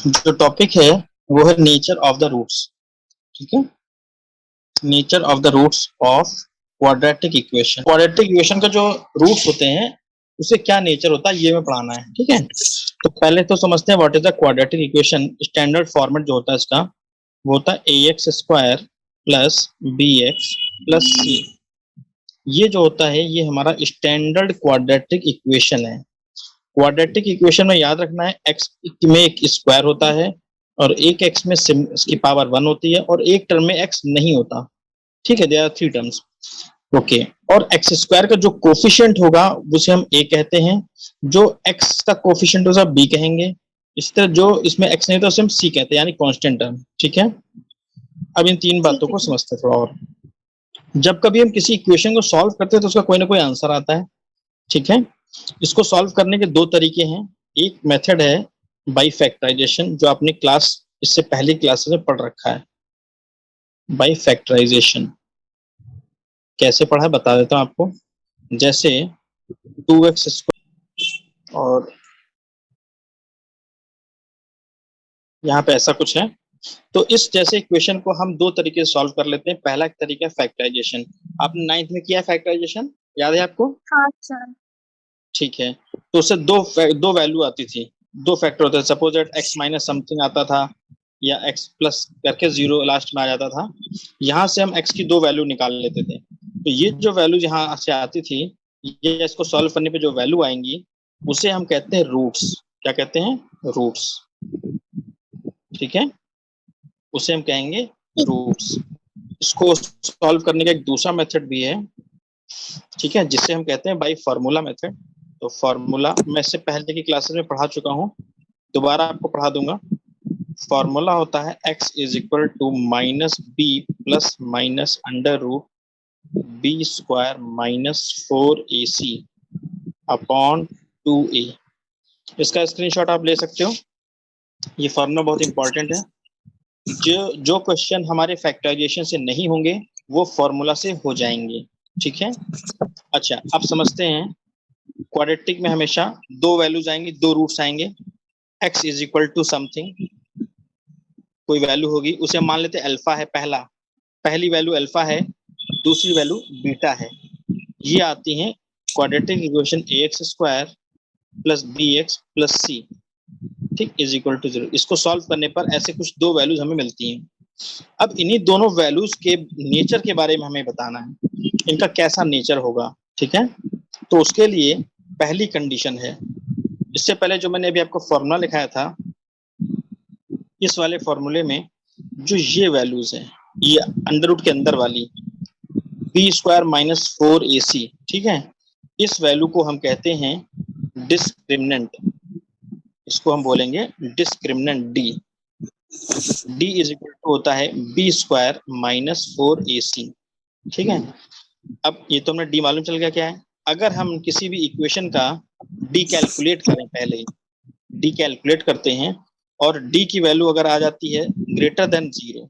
जो टॉपिक है वो है नेचर ऑफ द रूट्स। ठीक है, nature of the roots of quadratic equation. Quadratic equation का जो रूट्स होते हैं उसे क्या नेचर होता है ये में पढ़ाना है। ठीक है, तो पहले तो समझते हैं what is the quadratic equation. Standard format जो होता है इसका वो होता है ax square plus bx plus c। ये जो होता है ये हमारा स्टैंडर्ड क्वाड्रेटिक इक्वेशन है। क्वाड्रेटिक इक्वेशन में याद रखना है x में एक स्क्वायर होता है और एक x में इसकी पावर 1 होती है और एक टर्म में x नहीं होता। ठीक है, देयर आर 3 टर्म्स। ओके, और एक्स स्क्वायर का जो कोफिशिएंट होगा उसे हम a कहते हैं, जो x का कोफिशिएंट होगा b कहेंगे। इस तरह जो इसमें x नहीं तो उसे हम c कहते हैं, यानी कांस्टेंट टर्म। ठीक है, अब इन तीन बातों को समझते हैं थोड़ा और। जब कभी हम किसी इक्वेशन को सॉल्व करते हैं तो उसका कोई ना कोई आंसर आता है। ठीक है, इसको सॉल्व करने के दो तरीके हैं। एक मेथड है बाई फैक्टराइजेशन, जो आपने क्लास इससे पहली क्लास में पढ़ रखा है। बाई फैक्टराइजेशन कैसे पढ़ा है बता देता हूं आपको। जैसे 2x स्क्वायर और यहाँ पे ऐसा कुछ है, तो इस जैसे इक्वेशन को हम दो तरीके से सॉल्व कर लेते हैं। पहला तरीका है फैक्टराइजेशन। आपने 9th में किया फैक्टराइजेशन, याद है आपको? हाँ सर। ठीक है, तो उससे दो वैल्यू आती थी, दो फैक्टर होते थे। Suppose that x minus something आता था या x प्लस करके 0 लास्ट में आ जाता था। यहाँ से हम x की दो वैल्यू निकाल लेते थे। तो ये जो वैल्यू यहाँ से आती थी, ये इसको सॉल्व करने पे जो वैल्यू आएंगी उसे हम कहते हैं रूट्स। क्या कहते हैं? रूट्स। ठीक है, उसे हम कहेंगे रूट्स। इसको सॉल्व करने का एक दूसरा मेथड भी है, ठीक है, जिसे हम कहते हैं बाई फार्मूला मेथड। तो फार्मूला मैं इससे पहले की क्लासेस में पढ़ा चुका हूँ, दोबारा आपको पढ़ा दूंगा। फॉर्मूला होता है x is equal to minus B plus minus under root B square minus 4ac upon 2a। इसका स्क्रीनशॉट आप ले सकते हो। ये फॉर्मूला बहुत इंपॉर्टेंट है। जो क्वेश्चन हमारे फैक्टराइजेशन से नहीं होंगे वो फॉर्मूला से हो जाएंगे। ठीक है, अच्छा अब समझते हैं। क्वाड्रेटिक में हमेशा दो वैल्यूज आएंगी, दो रूट्स आएंगे। x is equal to something, कोई वैल्यू होगी, उसे मान लेते हैं अल्फा है। पहली वैल्यू अल्फा है, दूसरी वैल्यू बीटा है। ये आती है quadratic equation ax square plus bx plus c, ठीक, इज इक्वल टू 0। इसको सॉल्व करने पर ऐसे कुछ दो वैल्यूज हमें मिलती हैं। अब इन्हीं दोनों वैल्यूज के नेचर के बारे में हमें बताना है, इनका कैसा नेचर होगा। ठीक है, तो उसके लिए पहली कंडीशन है, इससे पहले जो मैंने अभी आपको फॉर्मूला लिखाया था, इस वाले फॉर्मूले में जो ये वैल्यूज हैं, ये अंडर रूट के अंदर वाली बी स्क्वायर माइनस 4ac, ठीक है, इस वैल्यू को हम कहते हैं डिस्क्रिमिनेंट। इसको हम बोलेंगे discriminant D. D is equal to होता है बी स्क्वायर माइनस 4ac। ठीक है, अब ये तो हमें डी मालूम चल गया क्या है। अगर हम किसी भी इक्वेशन का डी कैलकुलेट करें, पहले डी कैलकुलेट करते हैं और डी की वैल्यू अगर आ जाती है ग्रेटर देन 0,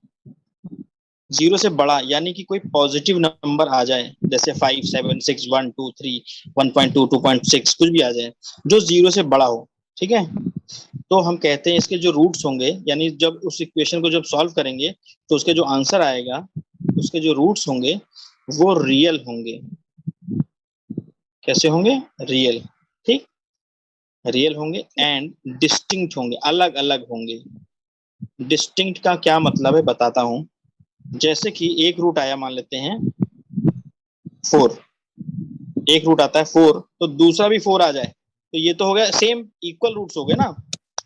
0 से बड़ा, यानी कि कोई पॉजिटिव नंबर आ जाए, जैसे 5, 7, 6, 1, 2, 3, 1.2, 2.6 कुछ भी आ जाए जो 0 से बड़ा हो। ठीक है, तो हम कहते हैं इसके जो रूट्स होंगे, यानी जब उस इक्वेशन को जब सॉल्व करेंगे तो उसके जो आंसर आएगा, उसके जो रूट्स होंगे वो रियल होंगे। कैसे होंगे? रियल। ठीक, रियल होंगे एंड डिस्टिंक्ट होंगे, अलग अलग होंगे। डिस्टिंक्ट का क्या मतलब है बताता हूं। जैसे कि एक रूट आया, मान लेते हैं 4, एक रूट आता है 4, तो दूसरा भी 4 आ जाए तो ये तो हो गया सेम, इक्वल रूट्स हो गए ना।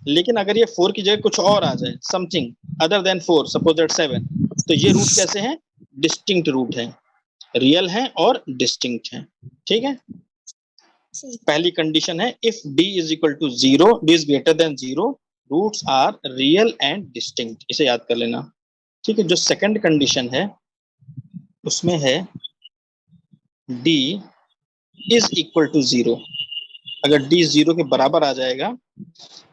लेकिन अगर ये 4 की जगह कुछ और आ जाए, something other than 4, suppose that 7, तो ये रूट कैसे हैं? डिस्टिंक्ट रूट है, रियल है और डिस्टिंक्ट है। ठीक है, पहली कंडीशन है if d is equal to 0, d is greater than 0, roots are real and distinct. इसे याद कर लेना। ठीक है, जो सेकंड कंडीशन है उसमें है d इज इक्वल टू 0। अगर d 0 के बराबर आ जाएगा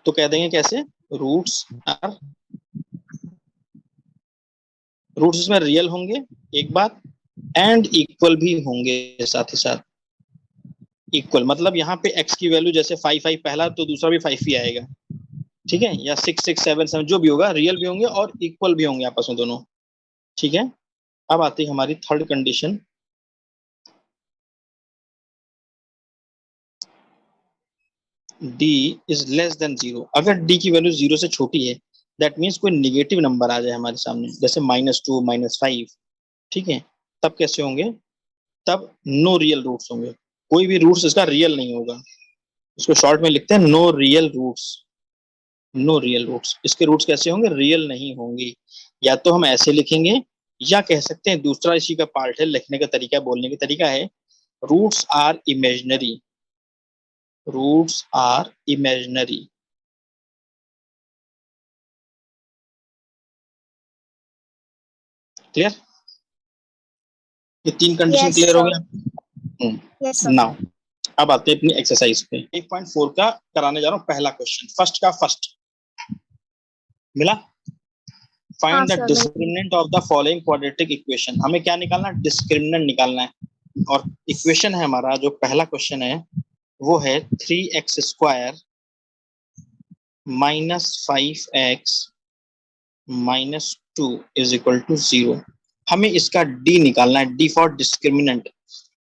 तो कह देंगे कैसे? रूट्स आर, रूट्स इसमें रियल होंगे एक बात, एंड इक्वल भी होंगे साथ ही साथ। इक्वल मतलब यहाँ पे x की वैल्यू जैसे 5 5 पहला तो दूसरा भी 5 ही आएगा। ठीक है, या 6 6 7 7 जो भी होगा, रियल भी होंगे और इक्वल भी होंगे आपस में दोनों। ठीक है, अब आती है हमारी third condition. d is less than 0। अगर d की वैल्यू 0 से छोटी है, दैट मीन्स कोई निगेटिव नंबर आ जाए हमारे सामने, जैसे -2 -5, ठीक है, तब कैसे होंगे? तब नो रियल रूट्स होंगे, कोई भी रूट्स इसका रियल नहीं होगा। इसको शॉर्ट में लिखते हैं no real roots. No real roots, इसके रूट्स कैसे होंगे? रियल नहीं होंगे। या तो हम ऐसे लिखेंगे, या कह सकते हैं दूसरा इसी का पार्ट है, लिखने का तरीका, बोलने का तरीका है, roots are imaginary. Roots are imaginary. Clear? ये तीन कंडीशन Yes, क्लियर हो sir. गया। Yes, sir. नाउ अब आते हैं अपनी एक्सरसाइज पे। 1.4 का कराने जा रहा हूँ पहला क्वेश्चन, फर्स्ट का फर्स्ट मिला। हाँ find the sir, mill discriminant of the following quadratic equation. हमें क्या निकालना है? डिस्क्रिमिनेंट निकालना है। और इक्वेशन है हमारा, जो पहला क्वेश्चन है वो है 3x² -5x -2 is equal to 0। हमें इसका डी निकालना है, डी फॉर डिस्क्रिमिनेंट।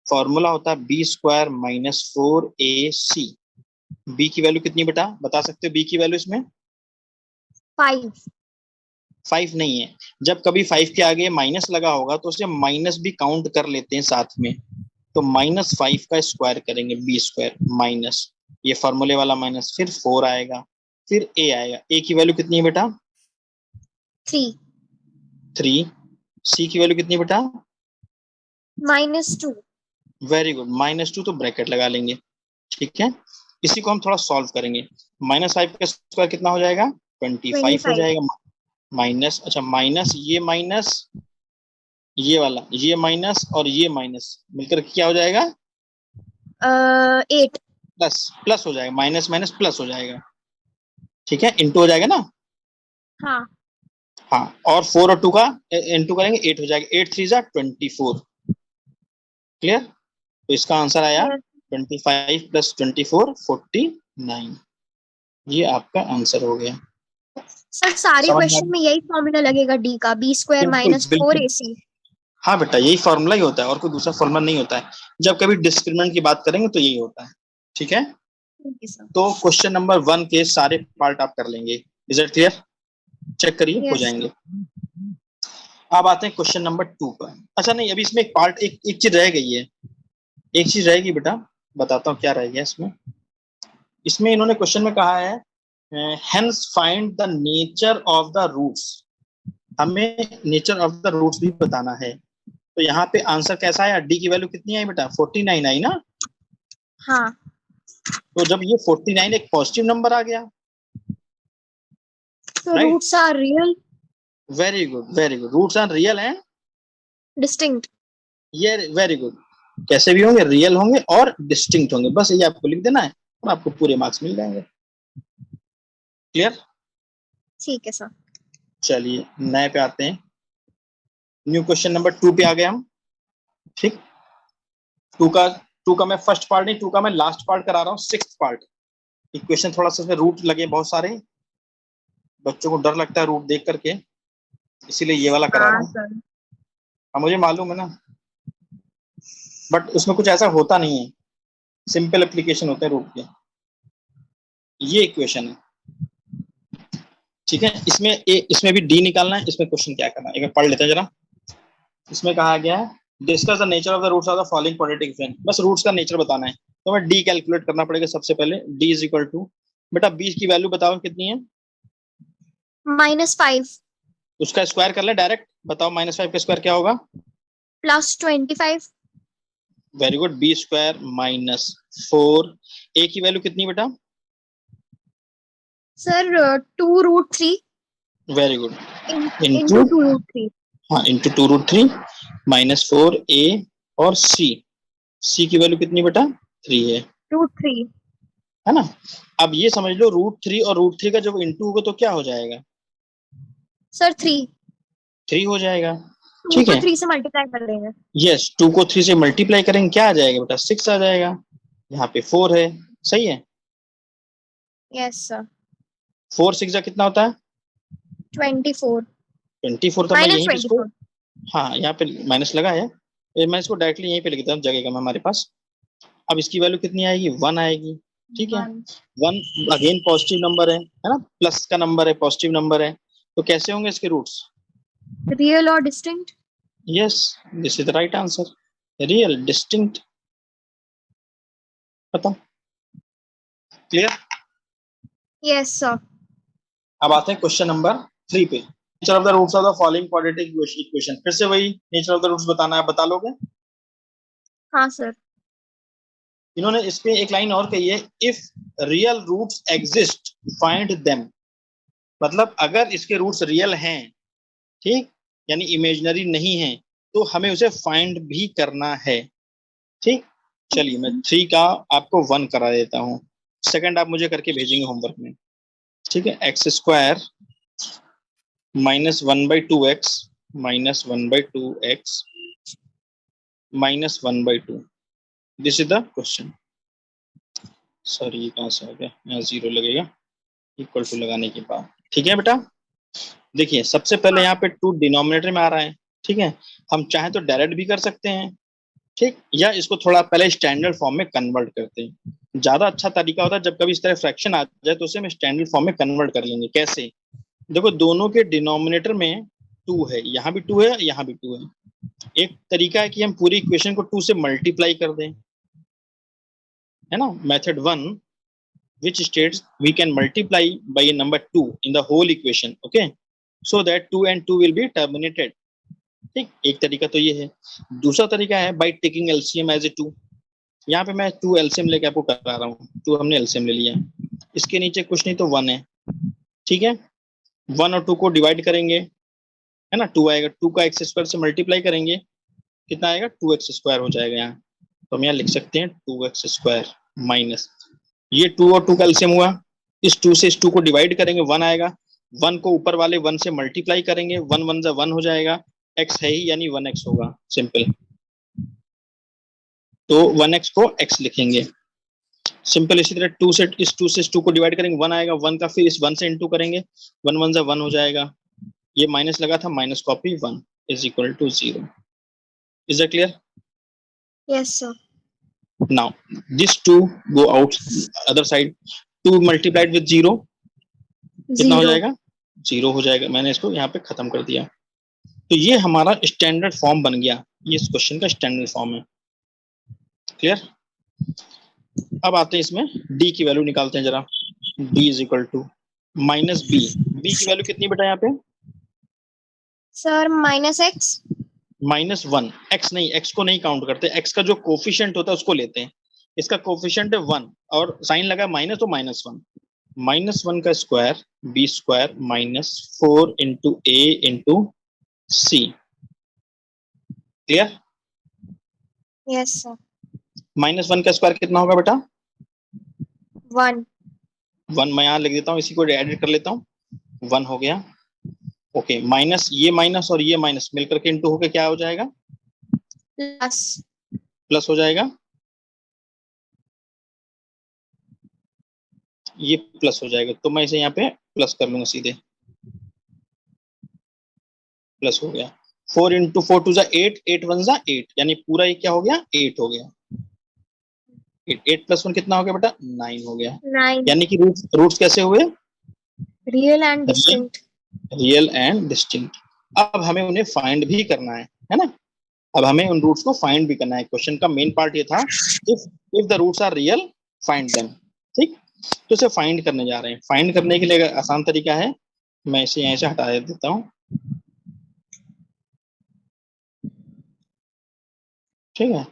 फॉर्मूला होता है b² -4ac। बी की वैल्यू कितनी बेटा, बता सकते हो? बी की वैल्यू इसमें 5. 5 नहीं है। जब कभी 5 के आगे माइनस लगा होगा तो उसे माइनस भी काउंट कर लेते हैं साथ में। तो -5 का स्क्वायर करेंगे, b² माइनस, ये फॉर्मूले वाला माइनस, फिर 4 आएगा, फिर a आएगा। a की वैल्यू कितनी है बेटा? 3. 3। c की वैल्यू कितनी है बेटा? -2. वेरी गुड, -2, तो ब्रैकेट लगा लेंगे। ठीक है, इसी को हम थोड़ा सॉल्व करेंगे। -5 का स्क्वायर कितना हो जाएगा? 25 हो 25. जाएगा। माइनस, अच्छा माइनस ये माइनस, ये वाला, ये माइनस और ये माइनस मिलकर क्या हो जाएगा? 8. प्लस। प्लस हो जाएगा, माइनस माइनस प्लस हो जाएगा। ठीक है, इंटू हो जाएगा ना? हाँ. हाँ, और 4 और 2 का इंटू करेंगे, 8 हो जाएगा। 8 3 24। क्लियर? तो इसका आंसर आया Yes. 25 + 24 49। ये आपका आंसर हो गया। सर सारे समझ में आ क्वेश्चन में यही फॉर्मूला लगेगा डी का, b² बिल्कुल बिल्कुल। -4ac. हाँ बेटा, यही फॉर्मूला ही होता है, और कोई दूसरा फॉर्मूला नहीं होता है। जब कभी डिस्क्रिमिनेंट की बात करेंगे तो यही होता है। ठीक है, ठीक है सर. तो क्वेश्चन नंबर 1 के सारे पार्ट आप कर लेंगे। Is it clear? चेक करिए, हो यस. जाएंगे। अब आते हैं क्वेश्चन नंबर 2 पर। अच्छा नहीं, अभी इसमें एक पार्ट, एक चीज रह गई है। एक चीज रहेगी बेटा, बताता हूँ क्या रह गया इसमें। इसमें इन्होंने क्वेश्चन में कहा है, hence find the nature of the roots. हमें नेचर ऑफ द रूट्स भी बताना है। तो यहाँ पे आंसर कैसा आया? डी की वैल्यू कितनी आई बेटा? 49 आई ना? हाँ. तो जब ये 49 एक पॉजिटिव नंबर आ गया, तो right? Roots are real, very good, very good, roots are real हैं। डिस्टिंक्ट. ये वेरी गुड, कैसे भी होंगे, रियल होंगे और डिस्टिंक्ट होंगे। बस ये आपको लिख देना है और आपको पूरे मार्क्स मिल जाएंगे। क्लियर? ठीक है सर. चलिए नए पे आते हैं। न्यू क्वेश्चन नंबर 2 पे आ गए हम। ठीक, टू का मैं फर्स्ट पार्ट नहीं, टू का मैं लास्ट पार्ट करा रहा हूँ, 6th पार्ट। इक्वेशन थोड़ा सा इसमें रूट लगे बहुत सारे, बच्चों को डर लगता है रूट देख करके, इसीलिए ये वाला करा रहा हाँ हूँ। सर. हाँ मुझे मालूम है ना, बट उसमें कुछ ऐसा होता नहीं है, सिंपल एप्लीकेशन होते हैं रूट के। ये इक्वेशन है, ठीक है। इसमें भी डी निकालना है। इसमें क्वेश्चन क्या करना है, एक बार पढ़ लेते हैं जरा। इसमें कहा गया है, discuss the nature of the roots of the following quadratic equation. बस रूट्स का नेचर बताना है। तो हमें डी कैलकुलेट करना पड़ेगा सबसे पहले। डी इज इक्वल टू, बेटा बी की वैल्यू बताओ कितनी है? -5 उसका स्क्वायर कर ले डायरेक्ट, बताओ -5 का स्क्वायर क्या होगा? +25. Very good, b² -4। ए की वैल्यू कितनी बेटा? Sir 2√3 very good, into into, 2√3. हाँ इंटू 2√3 -4 ए और सी। सी की वैल्यू कितनी बेटा? 3 √3. है ना? अब ये समझ लो, √3 और √3 का जब इंटू होगा तो क्या हो जाएगा? सर 3. 3 हो जाएगा। 2 ठीक को है, 3 से मल्टीप्लाई कर देंगे. यस, 2 को 3 से मल्टीप्लाई करेंगे, क्या आ जाएगा बेटा? 6 आ जाएगा। यहाँ पे 4 है, सही है। Yes sir. 4 6 कितना होता है? 24 24। तो मैं माइनस यहीं पे इसको, 24। हाँ यहाँ पे माइनस लगा है, मैं इसको डायरेक्टली यहीं पे लिख देता हूँ, जगह कम है हमारे पास। अब इसकी वैल्यू कितनी आएगी? 1 आएगी। ठीक है, 1 1 अगेन पॉजिटिव नंबर है ना, प्लस का नंबर है, पॉजिटिव नंबर है, तो कैसे होंगे इसके रूट्स? रियल और distinct. Yes, this is the right answer, real distinct. बताओ, क्लियर? Yes sir. अब आते हैं क्वेश्चन नंबर 3 पे। Nature of the roots of the following quadratic equation. फिर से वही नेचर ऑफ द रूट्स बताना है, बता लोगे? हाँ सर। इन्होंने इस पे एक लाइन और कही है, if real roots exist find them. मतलब अगर इसके रूट्स रियल हैं, ठीक, यानी इमेजिनरी नहीं है, तो हमें उसे फाइंड भी करना है। ठीक, चलिए मैं 3 का आपको 1 करा देता हूँ, सेकंड आप मुझे करके भेजेंगे होमवर्क में। ठीक है, x square -1/2x -1/2x -1/2, this is the question. Sorry, ये कहाँ से आ गया? यहाँ 0 लगेगा इक्वल टू लगाने के बाद। ठीक है बेटा, देखिए सबसे पहले हाँ यहाँ पे 2 डिनोमिनेटर में आ रहा है। ठीक है, हम चाहें तो डायरेक्ट भी कर सकते हैं, ठीक, या इसको थोड़ा पहले स्टैंडर्ड फॉर्म में कन्वर्ट करते हैं। ज्यादा अच्छा तरीका होता है जब कभी इस तरह फ्रैक्शन आ जाए तो उसे हम स्टैंडर्ड फॉर्म में कन्वर्ट कर लेंगे। कैसे? देखो दोनों के डिनोमिनेटर में 2 है, यहाँ भी 2 है, यहाँ भी 2 है। एक तरीका है कि हम पूरी इक्वेशन को 2 से मल्टीप्लाई कर दें, है ना, method 1, which states we can multiply by a number 2 in the whole equation, okay, so that 2 and 2 will be terminated। ठीक, एक तरीका तो ये है। दूसरा तरीका है by taking LCM as a 2। यहाँ पे मैं 2 LCM लेके आपको करा रहा हूँ, 2 हमने LCM ले लिया, इसके नीचे कुछ नहीं तो 1 है। ठीक है, 1 और 2 को डिवाइड करेंगे, है ना, 2 आएगा, 2 का एक्स स्क्वायर से मल्टीप्लाई करेंगे, कितना आएगा? 2x² हो जाएगा यहाँ। तो हम यहाँ लिख सकते हैं 2x² माइनस, ये 2 और 2 का एलसीएम हुआ, इस 2 से इस 2 को डिवाइड करेंगे, 1 आएगा, 1 को ऊपर वाले 1 से मल्टीप्लाई करेंगे, 1 1 जा 1 हो जाएगा, x है ही यानी 1x होगा, सिंपल। तो 1x को x लिखेंगे, सिंपल। इसी तरह 2 से इस 2 को डिवाइड करेंगे, 1 आएगा, 1 का फिर इस 1 से इंटू करेंगे, 1 1 जा 1 हो जाएगा, ये माइनस लगा था, minus copy 1 is equal to 0। Is that clear? Yes sir. Now this 2 go out other side, 2 multiplied with 0 कितना हो 0 जाएगा? 0 हो जाएगा। मैंने इसको यहाँ पे खत्म कर दिया। तो ये हमारा स्टैंडर्ड फॉर्म बन गया, ये इस क्वेश्चन का स्टैंडर्ड फॉर्म है। क्लियर? अब आते हैं इसमें d की वैल्यू निकालते हैं जरा। d is equal to minus B. B की वैल्यू कितनी बेटा यहाँ पे? Sir -x -1। x नहीं, x को नहीं काउंट करते, x का जो कोफिशिएंट होता है उसको लेते हैं। इसका कोफिशिएंट है 1 और साइन लगा माइनस, तो -1। -1 का square b² -4 into a into C. Clear? Yes sir. -1 का स्क्वायर कितना होगा बेटा? 1 1 मैं यहाँ लिख देता हूँ, इसी को एडिट कर लेता हूँ, 1 हो गया। ओके, माइनस ये माइनस और ये माइनस मिलकर के इंटू होके क्या हो जाएगा? प्लस प्लस हो जाएगा, ये प्लस हो जाएगा, तो मैं इसे यहाँ पे प्लस कर लूंगा सीधे, प्लस हो गया। 4 इंटू 4 2 जा 8, 8 1 जा 8, यानी पूरा ये क्या हो गया? 8 हो गया। 8 + 1 कितना हो गया बेटा? 9 हो गया। 9 यानी कि रूट्स कैसे हुए? Real and distinct. Real and distinct. अब हमें उन्हें फाइंड भी करना है ना? अब हमें उन रूट्स को फाइंड भी करना है। क्वेश्चन का मेन पार्ट ये था, if the roots are real find them. ठीक, तो इसे फाइंड करने जा रहे हैं। फाइंड करने के लिए आसान तरीका है, मैं इसे यहीं से हटा देता हूँ। ठीक है,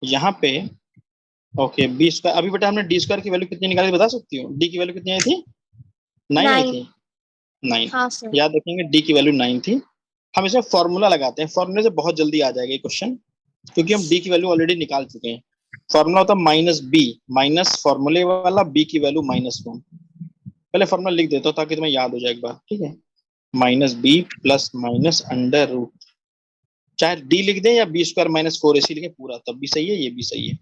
यहाँ पे ओके b²। अभी बेटा हमने d² की वैल्यू कितनी निकाली बता सकती हो? d की वैल्यू कितनी आई थी? 9 आई 9 थी, 9। हाँ सर। याद रखेंगे d की वैल्यू 9 थी। हम इसमें फॉर्मूला लगाते हैं, फॉर्मूले से बहुत जल्दी आ जाएगा ये क्वेश्चन, क्योंकि हम d की वैल्यू ऑलरेडी निकाल चुके हैं। फॉर्मूला होता है -b, माइनस फॉर्मूले वाला b की वैल्यू -1। पहले फॉर्मूला लिख देता हूँ ताकि तुम्हें याद हो जाए एक बार। ठीक है, -b plus minus under root, चाहे d लिख दें या b² -4 ac लिखे पूरा, तब भी सही है, ये भी सही है।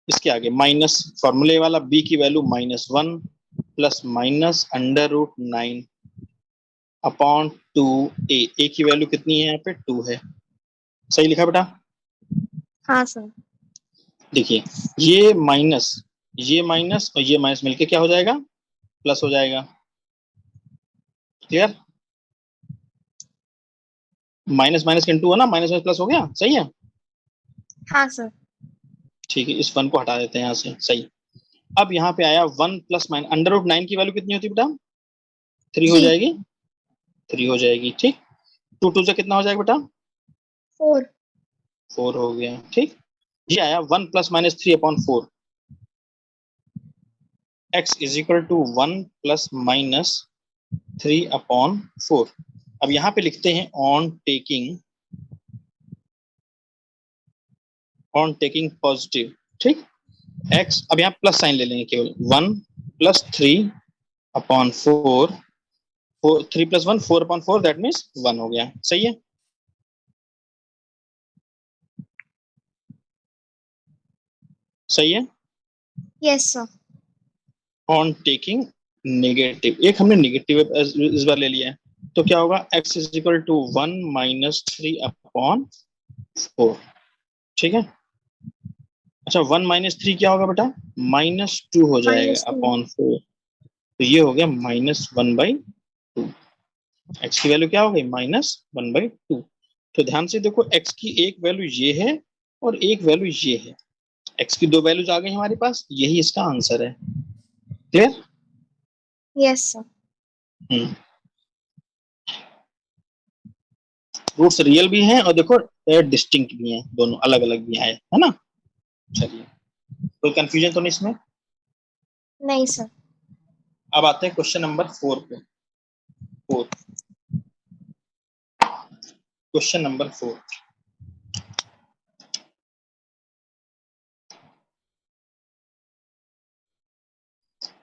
इसके आगे माइनस फॉर्मूले वाला b की value -1 plus minus under root 9 upon 2a। a की वैल्यू कितनी है यहाँ पे 2 है। सही लिखा बेटा? हाँ सर। देखिए ये माइनस और ये माइनस मिलके क्या हो जाएगा, प्लस हो जाएगा। क्लियर? माइनस माइनस इंटू है ना, माइनस माइनस प्लस हो गया। सही है? हाँ सर। ठीक है, इस वन को हटा देते हैं यहाँ से। सही। अब यहाँ पे आया 1 प्लस माइनस अंडर रूट 9 की वैल्यू कितनी होती है बेटा? 3 हो 3 जाएगी। 3 हो जाएगी। ठीक। 2 2 से कितना हो जाएगा बेटा? 4 4 हो गया। ठीक। ये आया 1 plus minus 3 upon 4। x is equal to 1 plus minus 3 upon 4। अब यहाँ पे लिखते हैं ऑन टेकिंग पॉजिटिव। ठीक। x, अब यहाँ प्लस साइन ले लेंगे केवल। 1 plus 3 upon 4, 3 plus 1 4 upon 4, that means 1 हो गया। सही है? सही है? Yes sir. On taking negative, एक हमने नेगेटिव इस बार ले लिया है, तो क्या होगा? x is equal to 1 minus 3 upon 4। ठीक है। अच्छा 1 माइनस 3 क्या होगा बेटा? -2 हो जाएगा -2 अपॉन 4। तो ये हो गया -1/2। x की वैल्यू क्या हो गई? -1/2। तो ध्यान से देखो, x की एक वैल्यू ये है और एक वैल्यू ये है। x की दो वैल्यूज आ गई हमारे पास, यही इसका आंसर है। Clear? Yes sir. Roots real भी हैं और देखो डिस्टिंक्ट भी हैं, दोनों अलग अलग भी आए, है ना? चलिए, कोई कंफ्यूजन तो नहीं इसमें? नहीं सर। अब आते हैं क्वेश्चन नंबर 4 पे। 4, question number 4।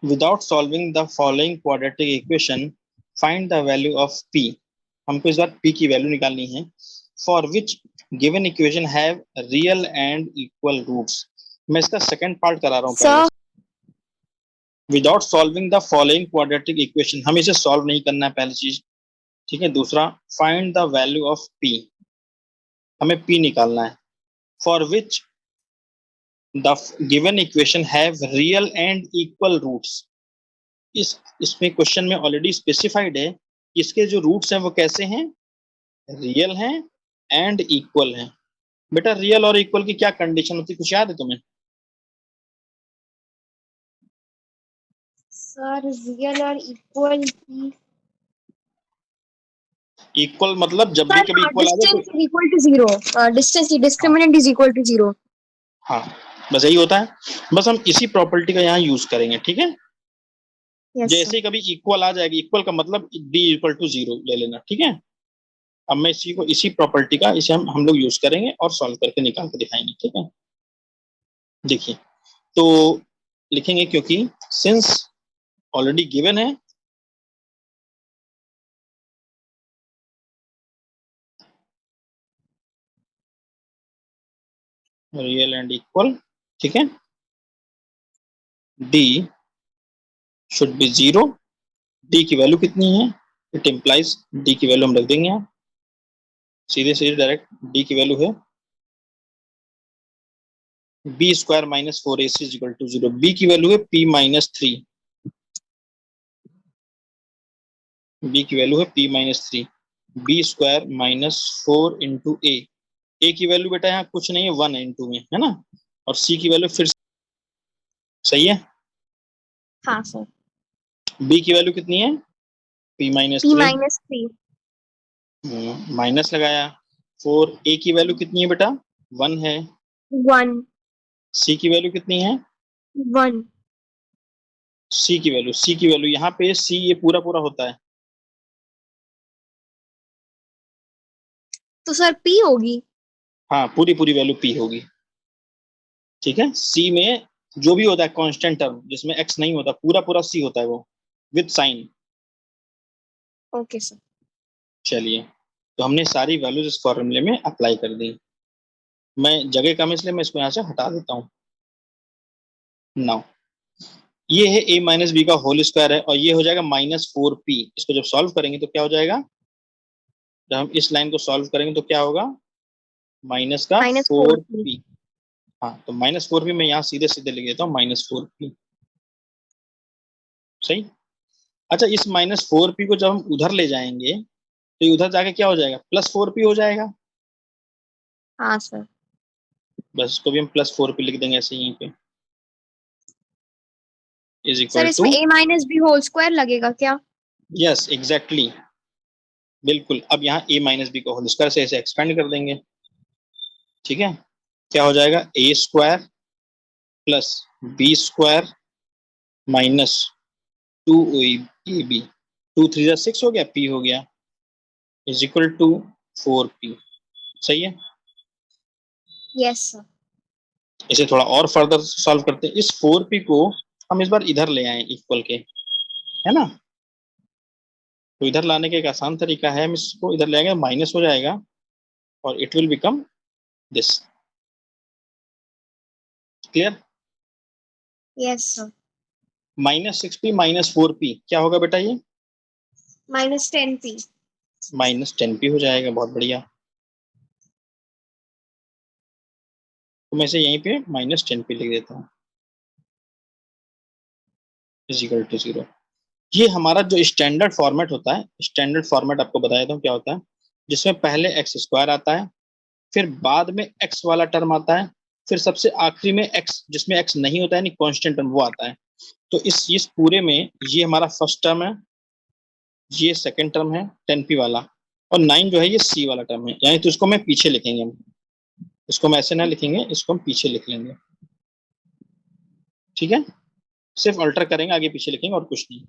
Without solving the following quadratic equation find the value of p। हमको इस बार p की वैल्यू निकालनी है। For which given equation have real and equal roots. मैं इसका सेकंड पार्ट करा रहा हूँ पहले। Sir without solving the following quadratic equation, हमें इसे सॉल्व नहीं करना है पहली चीज। ठीक है। दूसरा, find the value of p, हमें p निकालना है। For which the given equation have real and equal roots. इसमें क्वेश्चन में ऑलरेडी स्पेसिफाइड है कि इसके जो रूट्स हैं वो कैसे हैं? रियल हैं एंड इक्वल हैं। बेटा रियल और इक्वल की क्या कंडीशन होती है, कुछ याद है तुम्हें? सर रियल और इक्वल की इक्वल मतलब जब भी सर कभी इक्वल आ जाए तो, distance is equal to 0, distance discriminant is equal to 0। हाँ बस यही होता है। बस हम इसी प्रॉपर्टी का यहाँ यूज करेंगे। ठीक है। यस जैसे सर। ही कभी इक्वल आ जाएगी, इक्वल का मतलब d इक्वल टू 0 ले लेना। ठीक है। अब मैं इसी प्रॉपर्टी का इसे हम लोग यूज करेंगे और सॉल्व करके निकाल के दिखाएंगे। ठीक है। देखिए, तो लिखेंगे क्योंकि सिंस ऑलरेडी गिवन है, रियल एंड इक्वल। ठीक है। d should be 0। d की वैल्यू कितनी है? इट इम्प्लाइज d की वैल्यू हम रख देंगे यहाँ सीधे सीधे डायरेक्ट। d की वैल्यू है b square minus 4ac is equal to 0। b की वैल्यू है p माइनस 3। b की वैल्यू है p minus 3। b square minus 4 into a की वैल्यू बेटा यहाँ कुछ नहीं है, 1 है इंटू में, है ना? और c की वैल्यू फिर सही है। हाँ सर। b की वैल्यू कितनी है? p minus p 3। Minus 3 minus लगाया। 4 a की वैल्यू कितनी है बेटा? 1 है। 1 c की वैल्यू कितनी है? 1। c की वैल्यू यहाँ पे c ये पूरा पूरा होता है। तो सर p होगी। हाँ पूरी पूरी वैल्यू p होगी। ठीक है। c में जो भी होता है कांस्टेंट टर्म जिसमें x नहीं होता, पूरा पूरा c होता है वो विद साइन। Okay sir. चलिए, तो हमने सारी वैल्यूज इस फॉर्मूले में अप्लाई कर दी। मैं जगह कम इसलिए मैं इसको यहाँ से हटा देता हूँ। नाउ ये है a माइनस बी का होल स्क्वायर है और ये हो जाएगा -4p। इसको जब सॉल्व करेंगे तो क्या हो जाएगा, जब हम इस लाइन को सॉल्व करेंगे तो क्या होगा, माइनस का माइनस 4p। 4p। हाँ तो -4p मैं यहाँ सीधे सीधे लिख देता हूँ -4p। सही। अच्छा इस -4p को जब हम उधर ले जाएंगे तो ये उधर जाके क्या हो जाएगा, +4p हो जाएगा। हाँ सर। बस इसको भी हम +4p लिख देंगे ऐसे यहीं पे, इज सर इक्वल इसमें to, a minus B whole square लगेगा क्या? यस एग्जैक्टली, बिल्कुल। अब यहाँ a माइनस बी को होल स्क्वायर से ऐसे एक्सपेंड कर देंगे, ठीक है। क्या हो जाएगा, a square plus B square minus 2ab, 2 3 6 हो गया, p हो गया, इज इक्वल टू 4p। सही है। Yes sir. इसे थोड़ा और फर्दर सॉल्व करते हैं। इस 4p को हम इस बार इधर ले आए इक्वल के, है ना। तो इधर लाने का एक आसान तरीका है, हम इसको इधर ले आएंगे, माइनस हो जाएगा और it will become this. Clear. Yes sir. -6p -4p क्या होगा बेटा, ये -10p। -10p हो जाएगा। बहुत बढ़िया। तो मैं इसे यहीं पे -10p लिख देता हूँ, इज इक्वल टू 0। ये हमारा जो स्टैंडर्ड फॉर्मेट होता है, स्टैंडर्ड फॉर्मेट आपको बताया था क्या होता है, जिसमें पहले एक्स स्क्वायर आता है, फिर बाद में एक्स वाला टर्म आता है, फिर सबसे आखिरी में एक्स, जिसमें एक्स नहीं होता है यानी कांस्टेंट टर्म, वो आता है। तो इस पूरे में ये हमारा फर्स्ट टर्म है, ये सेकंड टर्म है 10p वाला, और 9 जो है ये c वाला टर्म है। यानी तो इसको मैं पीछे लिखेंगे हम, इसको हम ऐसे ना लिखेंगे, इसको हम पीछे लिख लेंगे, ठीक है। सिर्फ अल्टर करेंगे, आगे पीछे लिखेंगे और कुछ नहीं,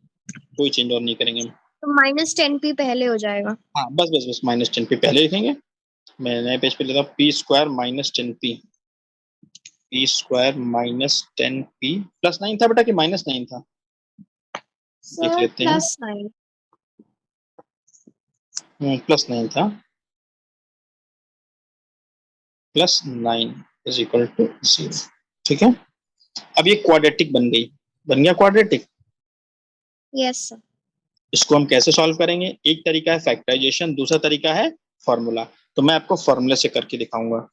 कोई चेंज और नहीं करेंगे हम। तो -10p पहले हो जाएगा। हाँ बस बस बस -10p पहले लिखेंगे। मैं नए पेज पे लेता हूँ, p square -10p, p square -10p +9 था बेटा कि -9 था, देख सर लेते हैं। +9। +9 था, +9 इज इक्वल टू 0, ठीक है। अब ये क्वाड्रेटिक बन गई, बन गया क्वाड्रेटिक। Yes sir. इसको हम कैसे सॉल्व करेंगे, एक तरीका है फैक्टराइजेशन, दूसरा तरीका है फॉर्मूला। तो मैं आपको फॉर्मूले से करके दिखाऊंगा।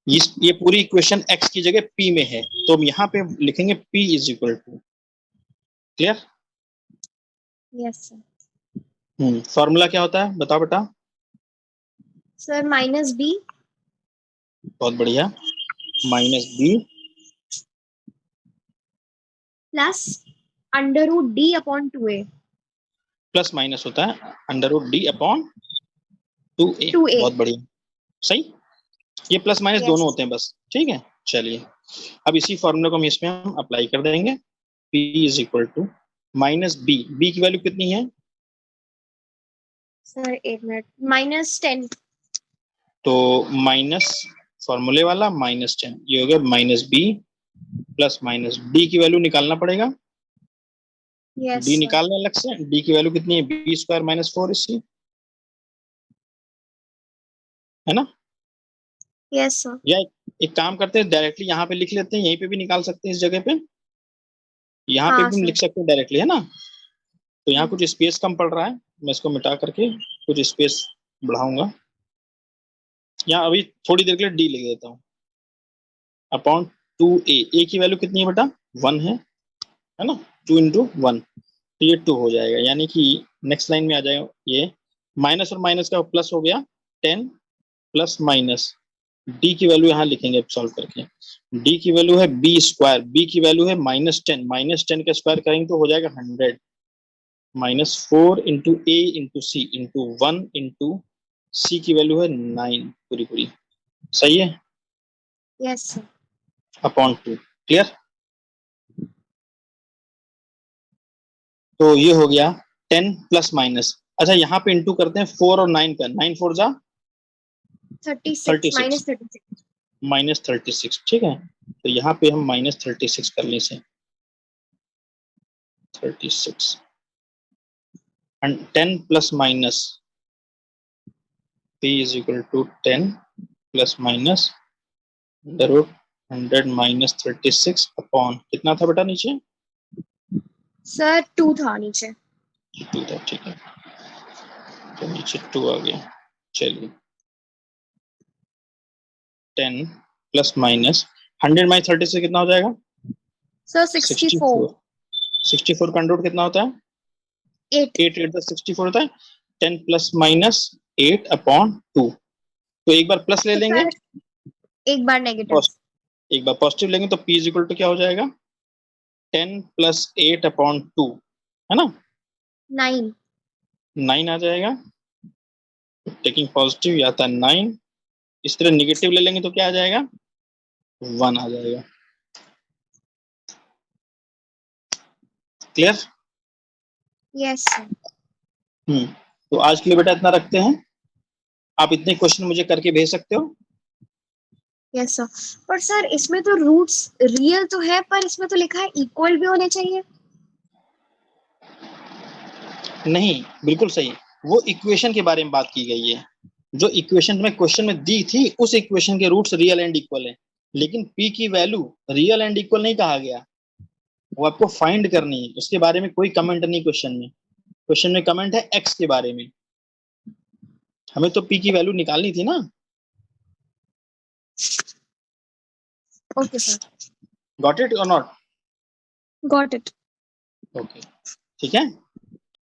ये पूरी इक्वेशन x की जगह p में है, तो हम यहाँ पे लिखेंगे p is equal to, clear. Yes sir. Formula क्या होता है बताओ बेटा। सर -b बहुत बढ़िया, -b plus √d/2a। Plus minus होता है √d/2a। 2a। बहुत बढ़िया, सही। ये प्लस माइनस यस। दोनों होते हैं बस, ठीक है। चलिए अब इसी फॉर्मूले को हम इसमें हम अप्लाई कर देंगे। p is equal to -b, b की वैल्यू कितनी है, सर एक मिनट, -10। तो माइनस फॉर्मूले वाला -10, ये हो गया -b प्लस -d की वैल्यू निकालना पड़ेगा। Yes d sir. निकालने अलग से, d की वैल्यू कितनी है, b स्क्वायर -4 इसकी, है ना। Yes sir. या एक काम करते हैं, डायरेक्टली यहाँ पे लिख लेते हैं, यहीं पे भी निकाल सकते हैं इस जगह पे, यहाँ पे हाँ भी हम सर। लिख सकते हैं डायरेक्टली, है ना। तो यहाँ कुछ स्पेस कम पड़ रहा है, मैं इसको मिटा करके कुछ स्पेस बढ़ाऊंगा। यहाँ अभी थोड़ी देर के लिए d लिख देता हूँ, अपॉन 2a। a की वैल्यू कितनी है बेटा, 1 है ना। 2 × 1, तो ये 2 हो जाएगा, यानी कि नेक्स्ट लाइन में आ जाएगा ये, माइनस और माइनस का प्लस हो गया 10 प्लस माइनस, डी की वैल्यू यहाँ लिखेंगे सॉल्व करके। डी की वैल्यू है बी स्क्वायर, बी की वैल्यू है -10, -10 का स्क्वायर करेंगे तो हो जाएगा 100, -4 × a × c × 1 × c की वैल्यू है 9 पूरी पूरी, सही है, यस सर। Upon 2, clear. तो ये हो गया 10 प्लस माइनस। अच्छा यहाँ पे इंटू करते हैं 4 और 9 का, 9 4 जा 36 36, -36। -36, ठीक है। तो यहाँ पे हम -36 कर लें इसे, 36 and 10 plus minus, p is equal to 10 plus minus √100 -36 upon कितना था बेटा नीचे सर 2 था नीचे। 2 था, ठीक है, तो नीचे 2 आ गया। चलिए 10 प्लस माइनस 100 माइनस 30 से कितना हो जाएगा? सर 64 64 का अंडर रूट कितना होता है? 8। 8 8 64 होता है। 10 प्लस माइनस 8 अपॉन 2, तो एक बार प्लस ले तो लेंगे, सर एक बार नेगेटिव। एक बार पॉजिटिव लेंगे, तो p इज इक्वल टू क्या हो जाएगा? 10 प्लस 8 अपॉन 2, है ना, 9। 9 आ जाएगा। टेकिंग पॉजिटिव या आता है 9, इस तरह निगेटिव ले लेंगे तो क्या आ जाएगा? 1 आ जाएगा। क्लियर? Yes sir. तो आज के लिए बेटा इतना रखते हैं। आप इतने क्वेश्चन मुझे करके भेज सकते हो। Yes sir. पर सर इसमें तो रूट्स रियल तो है, पर इसमें तो लिखा है इक्वल भी होने चाहिए। नहीं, बिल्कुल सही, वो इक्वेशन के बारे में बात की गई है। जो इक्वेशन में क्वेश्चन में दी थी, उस इक्वेशन के रूट्स रियल एंड इक्वल है, लेकिन p की वैल्यू रियल एंड इक्वल नहीं कहा गया, वो आपको फाइंड करनी है। उसके बारे में कोई कमेंट नहीं क्वेश्चन में। क्वेश्चन में कमेंट है x के बारे में, हमें तो p की वैल्यू निकालनी थी ना। Okay sir. गॉट इट और नॉट? Got it. ओके, ठीक है।